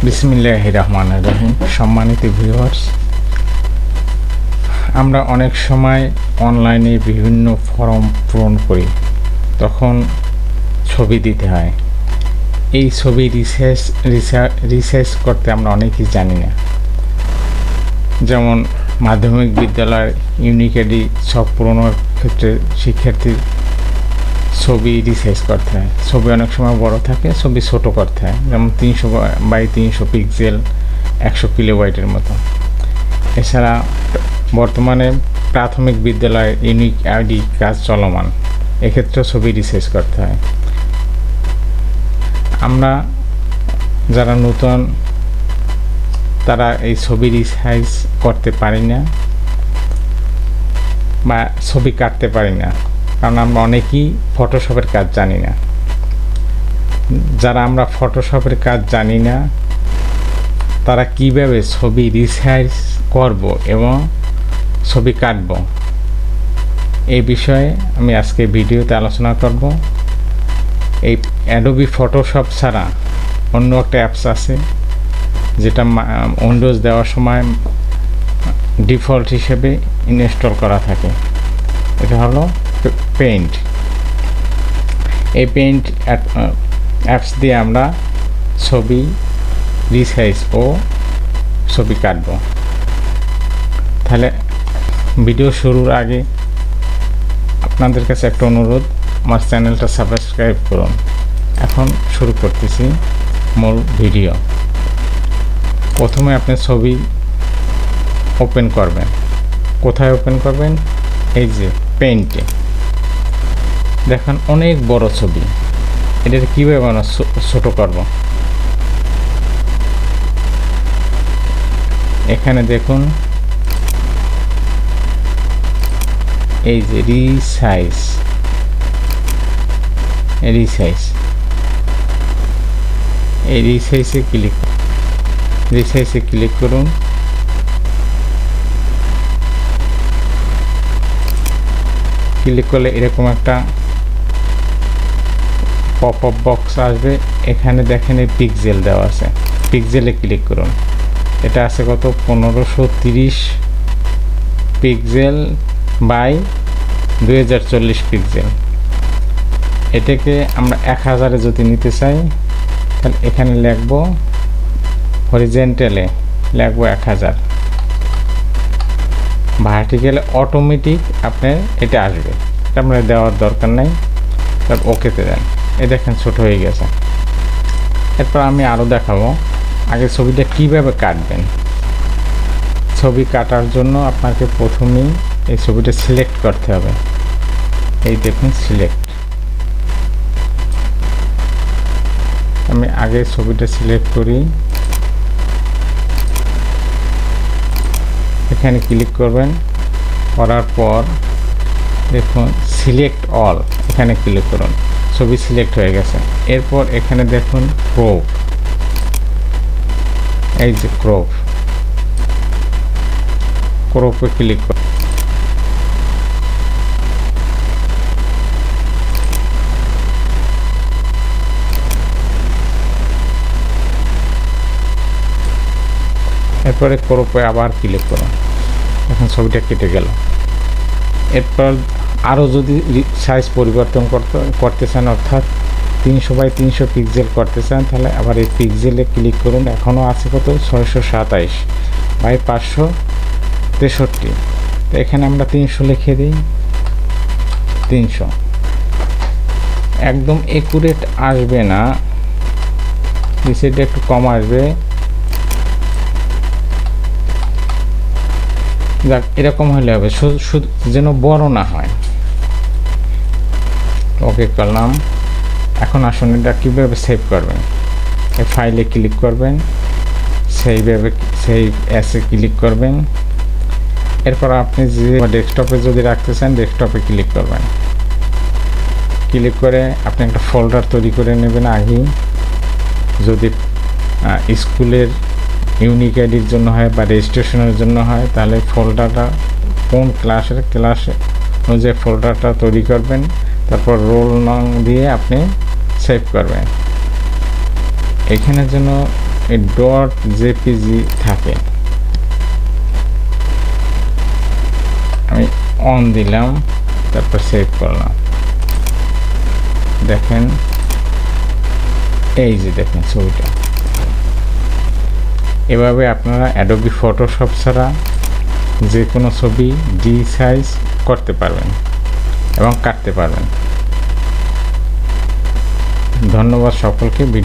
বিসমিল্লাহির রহমানির রহিম। সম্মানিত ভিউয়ার্স, আমরা অনেক সময় অনলাইনে বিভিন্ন ফর্ম পূরণ করি, তখন ছবি দিতে হয়। এই ছবি রিসার্চ করতে আমরা অনেকেই জানি না। যেমন মাধ্যমিক বিদ্যালয়ের ইউনিক আইডি সব পূরণের ক্ষেত্রে শিক্ষার্থীর ছবি রিসাইজ করতে হয়। ছবি অনেক সময় বড় থাকে, ছবি ছোট করতে হয়, যেমন 300x300 পিক্সেল, 100 কিলোবাইটের মতো। এছাড়া বর্তমানে প্রাথমিক বিদ্যালয়ের ইউনিক আইডি কাজ চলমান, এক্ষেত্রেও ছবি রিসাইজ করতে হয়। আমরা যারা নতুন, তারা এই ছবি রিসাইজ করতে পারি না বা ছবি কাটতে পারি না, কারণ আমরা অনেকেই ফটোশপের কাজ জানি না। যারা আমরা ফটোশপের কাজ জানি না, তারা কিভাবে ছবি রিসাইজ করব এবং ছবি কাটব, এই বিষয়ে আমি আজকে ভিডিওতে আলোচনা করব। এই অ্যাডোবি ফটোশপ ছাড়া অন্য একটা অ্যাপস আছে, যেটা উইন্ডোজ দেওয়ার সময় ডিফল্ট হিসেবে ইনস্টল করা থাকে। এটা হলো পেইন্ট। এই পেইন্ট অ্যাপস দিয়ে আমরা ছবি রিসাইজ ও ছবি কাটব। তাহলে ভিডিও শুরুর আগে আপনাদের কাছে একটা অনুরোধ, আমার চ্যানেলটা সাবস্ক্রাইব করুন। এখন শুরু করতেছি মূল ভিডিও। প্রথমে আপনি ছবি ওপেন করবেন। কোথায় ওপেন করবেন? এই যে পেইন্টে দেখেন অনেক বড় ছবি। এটার কীভাবে আমরা ছোট করব? এখানে দেখুন, এই যে রিসাইজ, এই রিসাইজে ক্লিক করুন। ক্লিক করলে এরকম একটা পপ আপ বক্স আসবে। এখানে দেখেন এই পিক্সেল দেওয়া আছে, পিক্সেলে ক্লিক করুন। এটা আছে কত? 1530 পিক্সেল বাই 2040 পিক্সেল। এটাকে আমরা 1000-এ যদি নিতে চাই, তাহলে এখানে লিখব হরিজেন্টালে লিখব 1000, ভার্টিক্যালে অটোমেটিক আপনার এটা আসবে। এটা আপনার দেওয়ার দরকার নাই। তারপর ওকেতে দেন। এই দেখেন ছোট হয়ে গেছে। এরপর আমি আরও দেখাবো আগে ছবিটা কিভাবে কাটবেন। ছবি কাটার জন্য আপনাকে প্রথমেই এই ছবিটা সিলেক্ট করতে হবে। এই দেখুন সিলেক্ট। আমি আগে ছবিটা সিলেক্ট করি। এখানে ক্লিক করবেন। করার পর দেখুন সিলেক্ট অল, এখানে ক্লিক করুন। ছবি সিলেক্ট হয়ে গেছে। এরপর এখানে দেখুন ক্রপ, এই যে ক্রপে ক্লিক করুন। এরপরে ক্রপে আবার ক্লিক করুন। এখন ছবিটা কেটে গেল। এরপর আরও যদি সাইজ পরিবর্তন করতে চান, অর্থাৎ 300x300 পিক্সেল করতে চান, তাহলে আবার এই পিক্সেলে ক্লিক করুন। এখনও আছে কত? 627x563। তো এখানে আমরা 300 লিখে দিই। 300 একদম একুরেট আসবে না, নিচেটা একটু কম আসবে। যাক, এরকম হলে হবে, শুধু যেন বড় না হয়। ওকে করলাম। এখন আসুন এটা কীভাবে সেভ করবেন। এই ফাইলে ক্লিক করবেন, সেভ অ্যাসে ক্লিক করবেন। এরপর আপনি যে ডেস্কটপে যদি রাখতে চান, ডেস্কটপে ক্লিক করবেন। ক্লিক করে আপনি একটা ফোল্ডার তৈরি করে নেবেন আগেই। যদি স্কুলের ইউনিক আইডির জন্য হয় বা রেজিস্ট্রেশনের জন্য হয়, তাহলে ফোল্ডারটা কোন ক্লাসে অনুযায়ী ফোল্ডারটা তৈরি করবেন। তারপর রোল নং দিয়ে আপনি সেভ করবেন। এখানে যেন এই ডট জেপিজি থাকে। আমি অন দিলাম, তারপর সেভ করলাম। দেখেন, এই যে দেখেন ছবিটা। এভাবে আপনারা অ্যাডোবি ফটোশপ ছাড়া যে কোনো ছবি রিসাইজ করতে পারবেন এবং কাটতে পারবেন। ধন্যবাদ সকলকে। ভিডিও